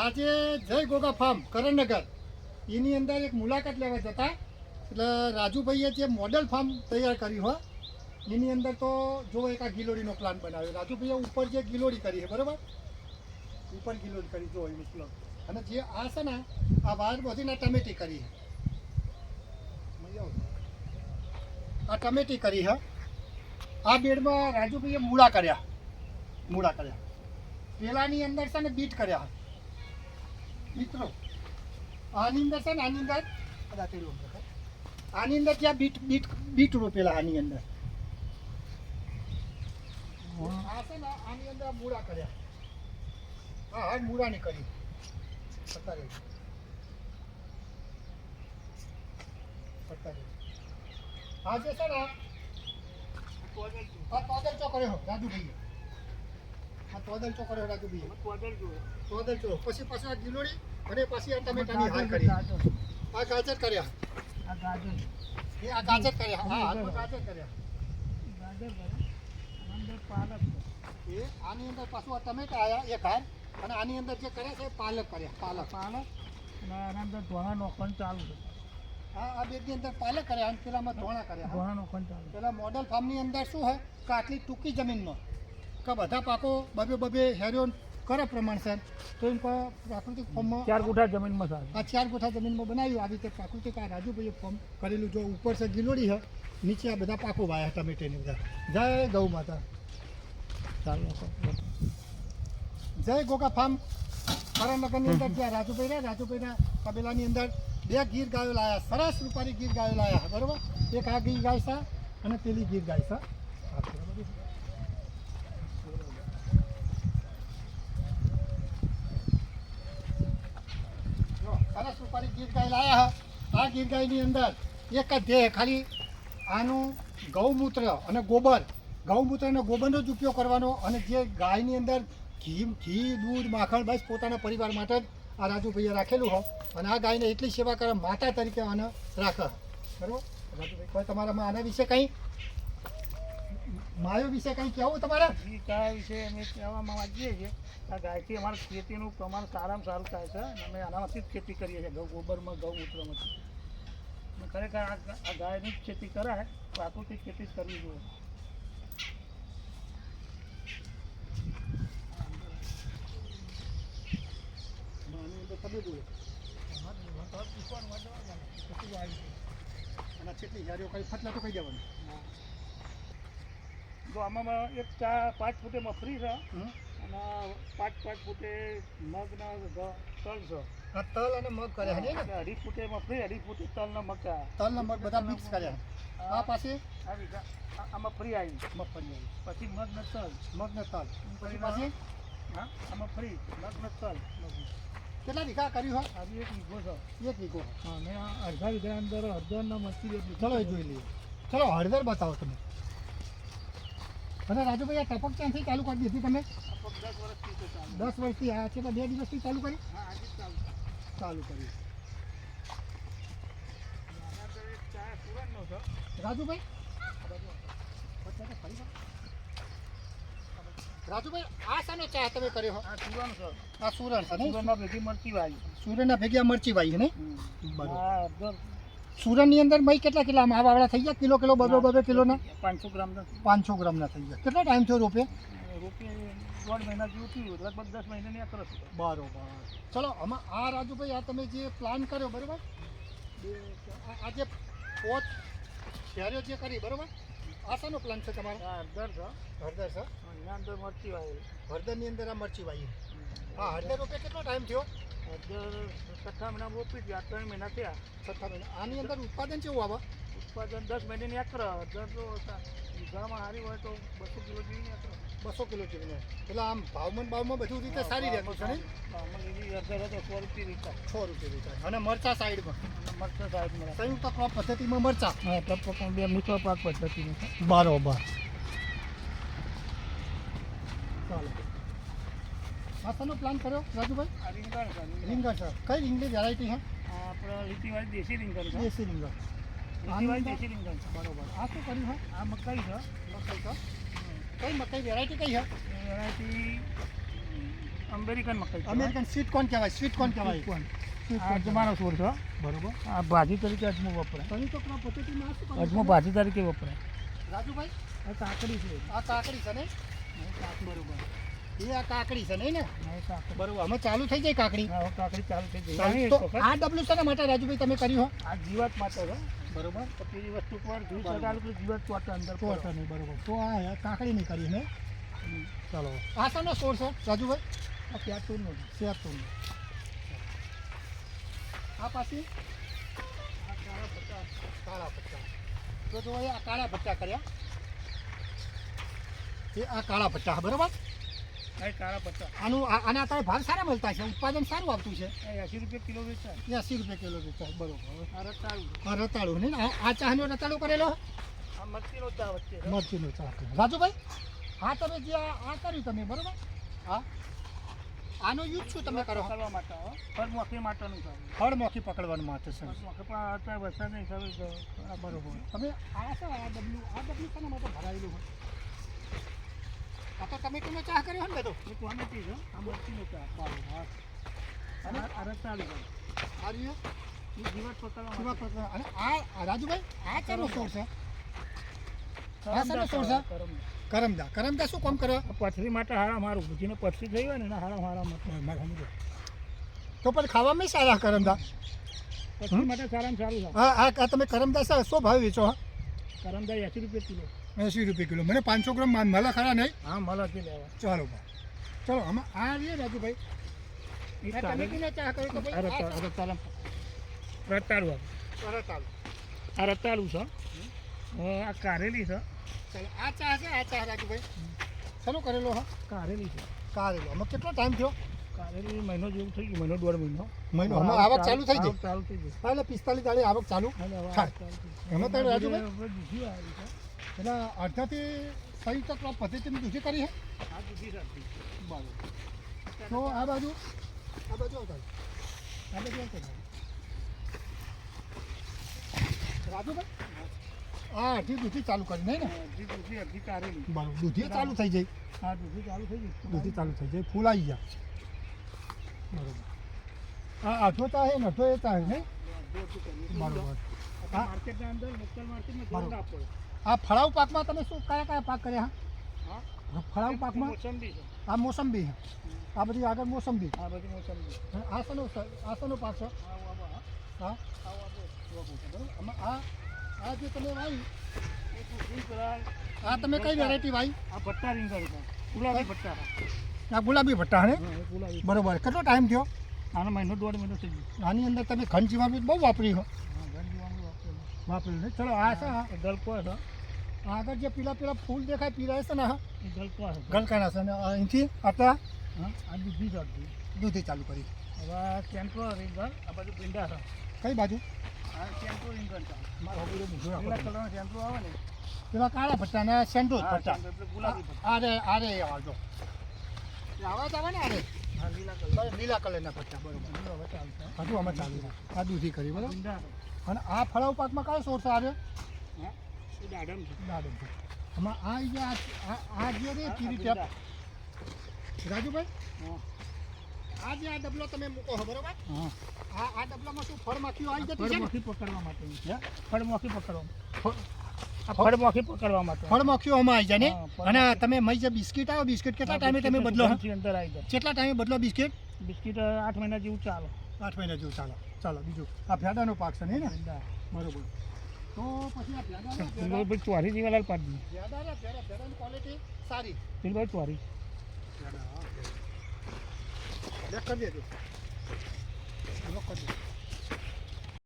આજે જય ગોગા ફાર્મ કરણનગર એની અંદર એક મુલાકાત લેવા જતા એટલે રાજુભાઈએ જે મોડેલ ફાર્મ તૈયાર કર્યું હોય એની અંદર તો જો એક આ ગિલોડીનો પ્લાન બનાવ્યો. રાજુભાઈએ ઉપર જે ગિલોડી કરી છે બરાબર, ઉપર ગિલોડી કરી જો એનું પ્લાન. અને જે આ છે ને આ વાર બધીને ટમેટી કરી છે, આ ટમેટી કરી છે. આ બેડમાં રાજુભાઈએ મૂળા કર્યા. પેલાની અંદર છે ને બીટ કર્યા મિત્રો. આની અંદર છે ને આની અંદર ત્યાં બીટ રોપેલા આની અંદર. આ છે ને આની અંદર મૂળા કર્યા. હા મૂળાની કરી આ જે છે ને આ તોદરચો કર્યો રાજુભાઈએ. આ તોદરચો કર્યો રાજુભાઈએ. તોદરચો પછી પાછું આ ગિલોડી અને પછી આ ટમેટાની હાર કરી. આ ગાજર કર્યા. આ ગાજર કર્યા. હા હાથમાં ગાજર કર્યા. એ આની અંદર પાછું આ ટમેટા આવ્યા એક હાર. અને આની અંદર જે કરે છે પાલક કર્યા. પાલક અને આના અંદર ધોણા નોખવાનું ચાલુ છે. આ બેડની અંદર પાલક કર્યા અને પેલામાં ધોણા કર્યા. ધોણા નોખવાનું ચાલુ. પેલા મોડલ ફાર્મની અંદર શું હોય કે આટલી ટૂંકી જમીનમાં કે બધા પાકો બબે હેરિયો કરે પ્રમાણસર તો એમ પ્રાકૃતિક ફોર્મમાં 4 ગુઠા જમીનમાં આ 4 ગુઠા જમીનમાં બનાવ્યું. આવી રીતે પ્રાકૃતિક આ રાજુભાઈએ ફોર્મ કરેલું. જો ઉપર છે ગિલોડી છે, નીચે આ બધા પાકો વાયા ટમેટાની બધા. જય ગૌ માતા. ચાલો જય ગોગા ફાર્મ કરણનગરની અંદર જ્યાં રાજુભાઈના કબેલાની અંદર 2 ગીર ગાયો લાયા. સરસ રૂપારી ગીર ગાયો લાયા બરાબર. એક આ ગીર ગાય છે અને પેલી ગીર ગાય છે. સરસ રૂપારી ગીર ગાય લાયા. આ ગીર ગાયની અંદર એક જ ધ્યેય ખાલી આનું ગૌમૂત્ર અને ગોબરનો જ ઉપયોગ કરવાનો. અને જે ગાયની અંદર ઘી દૂધ માખણ બસ પોતાના પરિવાર માટે જ આ રાજુભાઈએ રાખેલું હોય. અને આ ગાયને એટલી સેવા કરે માતા તરીકે આને રાખે બરાબર. રાજુભાઈ કોઈ તમારામાં આના વિશે કંઈ માયો વિશે કંઈ કહેવું તમારે? ગાય વિશે અમે કહેવા માંગીએ છીએ આ ગાયથી અમારા ખેતીનું પ્રમાણ સારામાં સારું થાય છે. અને અમે આનામાંથી જ ખેતી કરીએ છીએ ગોબરમાં ગૌમૂત્રમાંથી. ખરેખર આ ગાયની જ ખેતી કરાય, પ્રાકૃતિક ખેતી જ કરવી જોઈએ. અને કેટલી યારીઓ કઈ ફટલા તો કહી દેવાનું. જો આમાં એક 5 ફૂટે મફરી છે અને 5 ફૂટે મગના તલ છે. આ તલ અને મગ કર્યા છે ને? 2.5 ફૂટે મફરી, 2.5 ફૂટે તલના મગ. તલના મગ બધા મિક્સ કર્યા. આ પાસે આ મફરી આવી, મગફળી આવી, પછી મગના તલ, પછી પાછી હા આ મફરી મગના તલ. કેટલા વીઘા કર્યું હોય? આજે 1 વીઘો છે. 1 વીઘો. હા મેં અડધા વીઘા અંદર હળદરના મરચી જેટલી. ચલો એ જોઈ લઈએ. ચલો હળદર બતાવો તમે. અને રાજુભાઈ આ ટપક ક્યાંથી ચાલુ કરી દીધી તમે? 10 વર્ષથી. આ છે 2 દિવસથી ચાલુ કરી? હા આજે ચાલુ કરી. સુરતનો છે રાજુભાઈ આ શાનો ચા તમે કર્યો? આ સુરણ છે. આ સુરણ છે ને? સુરણના ભેગી મરચી વાવી. સુરણના ભેગી આ મરચી વાવી ને? બરાબર. હા સુરણની અંદર ભાઈ કેટલા આમ વાવડા થઈ ગયા? કિલો 2 કિલોના 500 ગ્રામના. 500 ગ્રામના થઈ ગયા. કેટલો ટાઈમ થયો રોપે? રોપે 1.5 મહિના જેવું થયું, લગભગ 10 મહિનાની અકર છે. બરોબર. ચલો આમાં આ રાજુભાઈ આ તમે જે પ્લાન કર્યો બરાબર, આ જે પોત શેરીઓ જે કરી બરાબર, આ શાનો પ્લાન છે તમારો? હળદર છે. હળદર છે. એના અંદર મરચી વાવી. હળદરની અંદર આ મરચી વાવી. હા હળદર રોપે કેટલો ટાઈમ થયો? હળદર 6 મહિના રોપી ગયા, 3 મહિના થયા. 6 મહિના. આની અંદર ઉત્પાદન કેવું આવે? ઉત્પાદન 10 મહિનાની અકર. હળદર તો વીઘામાં સારી હોય તો 200 કિલો જેવી અકર. 200 કિલો જેવી. એટલે આમ ભાવમાં બધું રીતે સારી રહેતું છે ને? હળદર હતો 100 રૂપિયા લીટર. 6 રૂપિયા લીટર. અને મરચા સાઈડમાં મરચાં સાઈડમાં સંયુક્ત ક્રોપ પદ્ધતિમાં મરચા. હા ટપક 2 મિશ્ર પાક પદ્ધતિનું. બરોબર. ચાલો આ શાનો પ્લાન કર્યો રાજુભાઈ? આ રીંગણ છે. રીંગણ છે. કઈ રીંગણી વેરાયટી છે? આપણે લીટીવાળી દેશી રીંગણ છે. દેશી રીંગણ. લીટીવાળી દેશી રીંગણ છે. બરોબર. આ શું કર્યું છે? આ મકાઈ છે. મકાઈ છે. કઈ મકાઈ વેરાયટી કઈ છે? વેરાયટી અમેરિકન મકાઈ છે. અમેરિકન સ્વીટ કોર્ન કહેવાય, સ્વીટ કોર્ન કહેવાય. કોણ Sweet આ corn અજમાનો છોડ છે. બરોબર. આ ભાજી તરીકે અજમો વપરાય. તમે તો પેલા પદ્ધતિમાં શું કરો અજમો છો? ભાજી તરીકે વપરાય. રાજુભાઈ, આ કાકડી છે. આ કાકડી છે નહીં? બરોબર. એ આ કાકડી છે નહીં ને? હા, એ કાકડી. બરોબર. અમે ચાલુ થઈ જાય કાકડી. હા, હવે કાકડી ચાલુ થઈ ગઈ. ચાલુ. અહીં તો એક વખત. આ ડબલું છે ને માટે રાજુભાઈ તમે કર્યું હો? આ જીવાત માટે છે. બરોબર. તો પેલી વસ્તુ પર ઘી બરાબર. સગાડું તો જીવાત ચોટે અંદર તો પડે. નહીં, બરોબર. તો આ કાકડી નહીં કરી ને? ચાલો. આ શાનો છોડ છે રાજુભાઈ? આ ક્યાંતું નથી. સેતુન. આ પાછી આ કાળા પત્તા. કાળા પટ્ટા. તો જો આ કાળા પટ્ટા કર્યા. એ આ કાળા પટ્ટા બરોબર. આ કાળા પત્તા. આના અત્યારે ભાવ સારા મળતા છે, ઉત્પાદન સારું આવતું છે. આ 80 રૂપિયા કિલો વેચાય. 80 રૂપિયા કિલો વેચાય. બરોબર. આ રતાળું. આ રતાળું નહીં ને? આ ચાનો રતાળો કરેલો આ મરચીનો ચા વચ્ચે છે. મરચીનો ચા. રાજુભાઈ, હા તમે જે આ કર્યું તમે બરોબર. હા, આનો યુઝ શું તમે કરો? પકડવા માટે હો. ફળમોખી માટેનું છે. ફળ મોખી પકડવાનું માટે છે. ફળમોખી પણ અત્યારે વરસાદના હિસાબે બરોબર. તમે આ છે આ ડબલું શાના માટે ભરાયેલું હોય? આ તો ટમેટોનો ચા કર્યો હોય ને બધો? એ ક્વોન્ટિટી છે. આ મરચીનો ચા. બરોબર. અને આ રતાળું છે. આ રહ્યું? એ જીવાત પકડવા કેવા માટે. પ્રકાર? અને આ રાજુભાઈ આ ચાનો છોડ છે? કરમદા શાનો છોડ છે? કરમદા. કરમદા. કરમદા શું કામ કરે? આ પથરી માટે હારા મારું ભૂજીને પથરી થઈ હોય ને એના હારા માટે. તો પણ ખાવામાં સારા કરમદા. પથરી માટે સારામાં સારું છે. આ તમે કરમદા શું ભાવ વેચો? કરમદા 80 રૂપિયા કિલો. 80 રૂપિયા કિલો. મને 500 ગ્રામ મળે ખરા નહીં? હા, મળાથી લેવા. ચાલો ભાઈ. ચલો આમાં આ રહીએ રાજુભાઈ. એ આ ટમેટીનો ચા કર્યો તો આ ભાઈ રતાળું. રતાળું. રતાળું. આ રતાળું છે. આ કારેલી છે. ચાલો આ ચા છે, આ ચા રાજુભાઈ શાનો કરેલો હા? કારેલી છે. કારેલો. આમાં કેટલો ટાઈમ થયો? કારેલી મહિનો જેવું થઈ ગયું. મહિનો દોઢ મહિનો. મહિનો. આમાં આવક ચાલુ થઈ આવક જાય? ચાલુ થઈ ગઈ. હા, એટલે 45 દાડે આવક ચાલુ એટલે હવે થાય. આવક ચાલુ થઈ ગઈ. એમાં તારે રાજુભાઈ? આપણે દૂધી આવી છે. એટલે અડધાથી સંયુક્ત ક્રોપ પદ્ધતિની દૂધી કરી છે? આ દૂધી રાખી. બરાબર. તો આ બાજુ આવતા આ બાજુ આવતા રાજુભાઈ આ અડધી દૂધી ચાલુ કરી નહીં ને? અડધી દૂધી અડધી કારેલી. બરાબર. દૂધી ચાલુ થઈ જાય. હા, દૂધી ચાલુ થઈ ગઈ. દૂધી ચાલુ થઈ જાય. ફૂલ આવી ગયા. બરોબર. આ અડધો ચા છે ને અડધો એ ચા છે નહીં? બરોબર. આપણે માર્કેટના અંદર લોકલ માર્કેટમાં બરોબર. ધ્યાન આપો. આ ફળાઉ પાકમાં તમે શું કયા કયા પાક કર્યા? હા, હા, ફળાઉ પાકમાં મોસંબી છે. આ મોસંબી છે. આ બધી આગળ મોસંબી. આ બધી મોસંબી. અને આ શાનો પાક છે? હા, બરોબર. આમાં આ જે તમે વાવી આ તમે કઈ વેરાયટી વાવી? આ ભટ્ટા રીંગણ છે. ગુલાબી ભટ્ટા. આ ગુલાબી ભટ્ટા હે? હા, એ ગુલાબી. બરોબર. કેટલો ટાઈમ થયો? આનો મહિનો દોઢ મહિનો થઈ ગયો. આની અંદર તમે ખંડ જીવામૃત બહુ વાપરી હો? હા, ઘણી જીવામૃત વાપરેલું. વાપર્યું ને? ચલો આ છે એ ગલકો છે. આગળ જે પેલા ફૂલ દેખાય પીળા છે ને હા એ ગલકો છે. ગલકાના છે ને અહીંથી આટલા હા, આ દૂધી છે અડધી. દૂધી ચાલુ કરી. હવે આ સેન્ટ્રો રીંગણ. આ બાજુ ભીંડા છે. કઈ બાજુ? આ સેન્ટ્રો રીંગણ છે. મારો હબીરો બીજો રાખો. લીલા કલરનો સેન્ટ્રો આવે ને. પેલા કાળા ભટ્ટાના સેન્ડોચ હા, ભટ્ટા. સેન્ટ્રો એટલે ગુલાબી ભટ્ટા. આરે આવજો. આવાજ આવે ને આરે હા, લીલા કલર. લીલા કલરના ભટ્ટા. બરોબર. હવે ચાલુ છે. હજુ આમાં ચાલુ છે. આ દૂધી કરી બરોબર. ભીંડા છે. અને આ ફળાઉ પાકમાં કયો સોર્સ આવ્યો? હા, એ દાડમ છે. દાડમ છે. આમાં આ જે આ જે રે કીરી ટેપ રાજુભાઈ હા. આ જે આ ડબલો તમે મૂકો છો બરોબર? હા. આ ડબલામાં શું ફળ માખીઓ આવી જતી છે ને? ફળમોખી પકડવા માટે. હે? ફળમોખી પકડવા. ફળ- આ ફળમોખી પકડવા માટે. ફળ માખીઓ આમાં આવી જાય ને? હા, ફળ અને તમે મય જે બિસ્કિટ આવ્યો બિસ્કિટ કેટલા ટાઈમે તમે બદલો? ઘરથી અંદર આવી જાય. કેટલા ટાઈમે બદલો બિસ્કિટ? બિસ્કિટ 8 મહિના જેવું ચાલે. 8 મહિના જેવું ચાલો બીજું આ ભેડાનો પાક છે નહીં ને? ભીંડા. બરોબર. તો પછી આ ભેડાની ભાઈ ચોરી જીવાલાલ પાડી. ભેડાની ક્વોલિટી સારી. ભાઈ ચોરી. ભેડા, હા. કરી દેજો. લોક કરી દેજો.